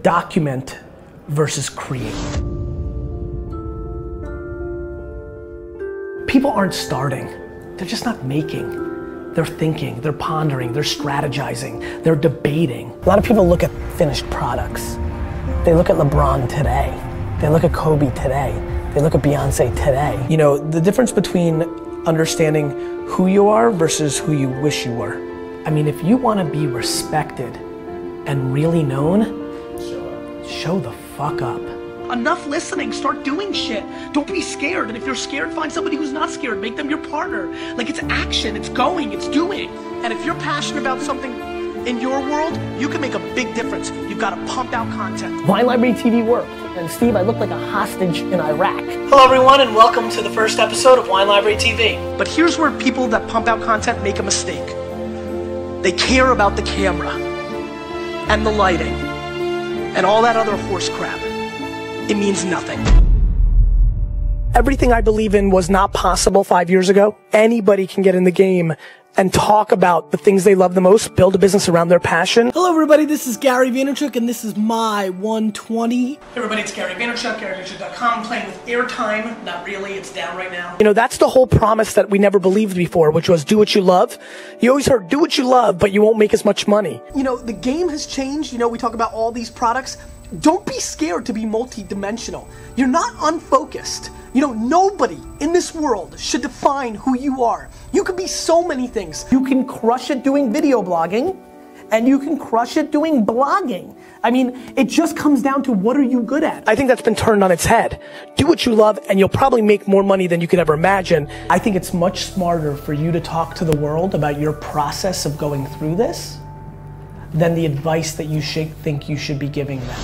document versus create. People aren't starting, they're just not making. They're thinking, they're pondering, they're strategizing, they're debating. A lot of people look at finished products. They look at LeBron today. They look at Kobe today. They look at Beyonce today. You know, the difference between understanding who you are versus who you wish you were. I mean, if you want to be respected and really known, show the fuck up. Enough listening, start doing shit. Don't be scared, and if you're scared, find somebody who's not scared. Make them your partner. Like, it's action, it's going, it's doing. And if you're passionate about something in your world, you can make a big difference. You've got to pump out content. Wine Library TV worked. And Steve, I looked like a hostage in Iraq. Hello everyone, and welcome to the first episode of Wine Library TV. But here's where people that pump out content make a mistake. They care about the camera, and the lighting, and all that other horse crap. It means nothing. Everything I believe in was not possible 5 years ago. Anybody can get in the game and talk about the things they love the most, build a business around their passion. Hello everybody, this is Gary Vaynerchuk, and this is my 120. Hey everybody, it's Gary Vaynerchuk, GaryVeeChinese.com. I'm playing with airtime. Not really, it's down right now. You know, that's the whole promise that we never believed before, which was do what you love. You always heard do what you love, but you won't make as much money. You know, the game has changed. You know, we talk about all these products. Don't be scared to be multi-dimensional. You're not unfocused. You know, nobody in this world should define who you are. You could be so many things. You can crush it doing video blogging, and you can crush it doing blogging. I mean, it just comes down to what are you good at? I think that's been turned on its head. Do what you love, and you'll probably make more money than you could ever imagine. I think it's much smarter for you to talk to the world about your process of going through this than the advice that you think you should be giving them.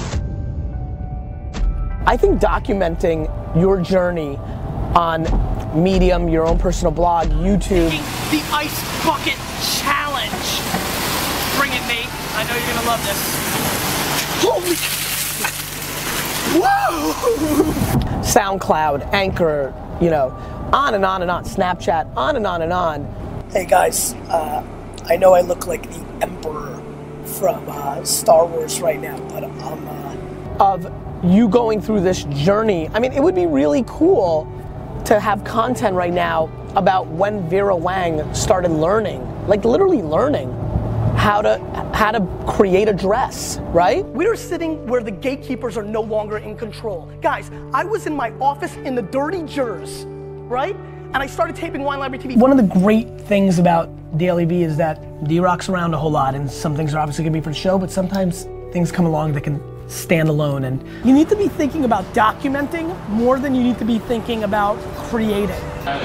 I think documenting your journey on Medium, your own personal blog, YouTube. The ice bucket challenge. Bring it, Nate. I know you're gonna love this. Holy! Whoa! SoundCloud, Anchor, you know, on and on and on. Snapchat, on and on and on. Hey guys, I know I look like the Emperor from Star Wars right now, but of you going through this journey. I mean, it would be really cool to have content right now about when Vera Wang started learning, like literally learning how to create a dress, right? We're sitting where the gatekeepers are no longer in control. Guys, I was in my office in the dirty jers, right? And I started taping Wine Library TV. One of the great things about DailyVee is that D-Rock's around a whole lot, and some things are obviously gonna be for the show, but sometimes things come along that can stand alone, and you need to be thinking about documenting more than you need to be thinking about creating.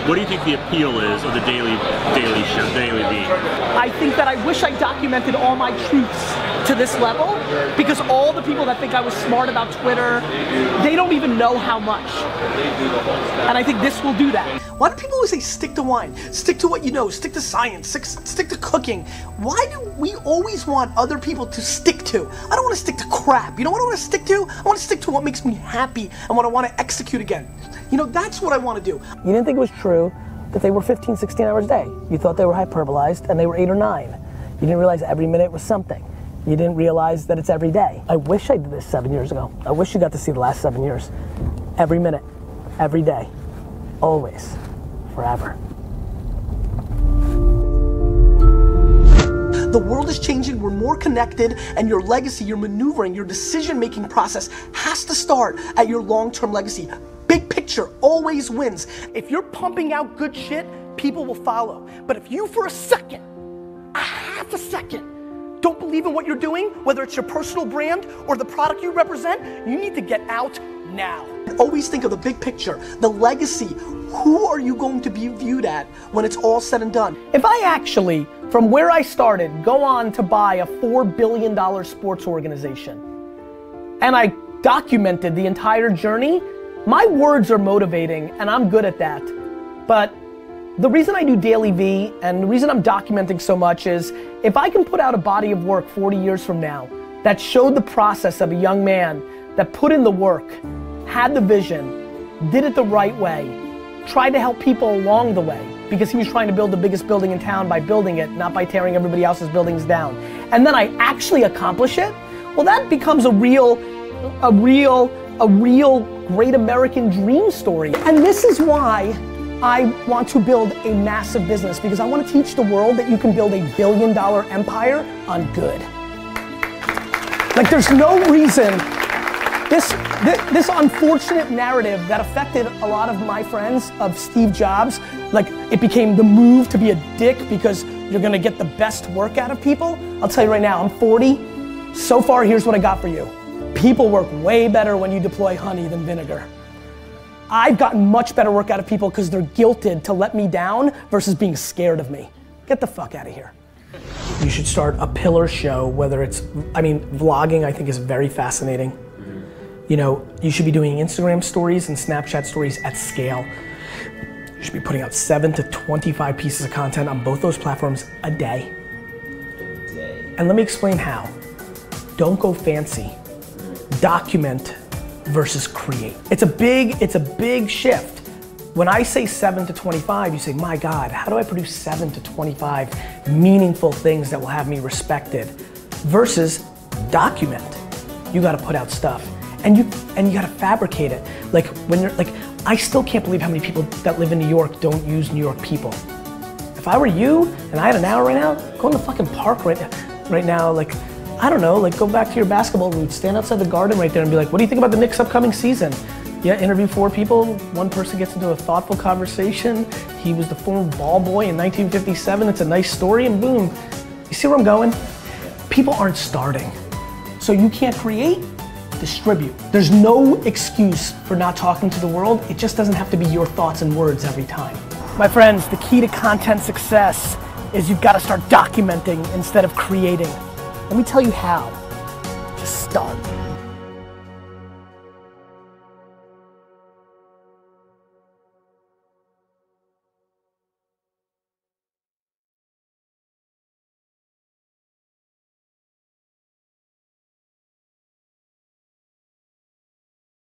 What do you think the appeal is of the daily show, DailyVee? I think that I wish I documented all my truths to this level, because all the people that think I was smart about Twitter, they don't even know how much. And I think this will do that. Why do people always say stick to wine? Stick to what you know, stick to science, stick to cooking. Why do we always want other people to stick to? I don't want to stick to crap. You know what I want to stick to? I want to stick to what makes me happy and what I want to execute again. You know, that's what I want to do. You didn't think it was true that they were 15, 16 hours a day. You thought they were hyperbolized and they were 8 or 9. You didn't realize every minute was something. You didn't realize that it's every day. I wish I did this 7 years ago. I wish you got to see the last 7 years. Every minute, every day, always, forever. The world is changing, we're more connected, and your legacy, your maneuvering, your decision-making process has to start at your long-term legacy. Big picture always wins. If you're pumping out good shit, people will follow. But if you for a second, a half a second, don't believe in what you're doing, whether it's your personal brand or the product you represent, you need to get out now. Always think of the big picture, the legacy. Who are you going to be viewed at when it's all said and done? If I actually, from where I started, go on to buy a $4 billion sports organization, and I documented the entire journey, my words are motivating and I'm good at that. But the reason I do DailyVee and the reason I'm documenting so much is if I can put out a body of work 40 years from now that showed the process of a young man that put in the work, had the vision, did it the right way, tried to help people along the way because he was trying to build the biggest building in town by building it, not by tearing everybody else's buildings down. And then I actually accomplish it, Well, that becomes a real great American dream story. And this is why I want to build a massive business, because I want to teach the world that you can build $1 billion empire on good. Like, there's no reason this unfortunate narrative that affected a lot of my friends of Steve Jobs, like it became the move to be a dick because you're gonna get the best work out of people. I'll tell you right now, I'm 40. So far, here's what I got for you. People work way better when you deploy honey than vinegar. I've gotten much better work out of people because they're guilted to let me down versus being scared of me. Get the fuck out of here. You should start a pillar show, whether it's, vlogging I think is very fascinating. You know, you should be doing Instagram stories and Snapchat stories at scale. You should be putting out 7 to 25 pieces of content on both those platforms a day. And let me explain how. Don't go fancy. Document versus create. It's a big shift. When I say 7 to 25, you say, my God, how do I produce 7 to 25 meaningful things that will have me respected? Versus document. You gotta put out stuff. And you gotta fabricate it. Like when you're like, I still can't believe how many people that live in New York don't use New York people. If I were you and I had an hour right now, go in the fucking park right now, like, I don't know, like go back to your basketball roots, stand outside the garden right there and be like, what do you think about the Knicks' upcoming season? Yeah, interview 4 people, one person gets into a thoughtful conversation. He was the former ball boy in 1957, it's a nice story, and boom. You see where I'm going? People aren't starting. So you can't create, distribute. There's no excuse for not talking to the world. It just doesn't have to be your thoughts and words every time. My friends, the key to content success is you've got to start documenting instead of creating. Let me tell you how. Just start.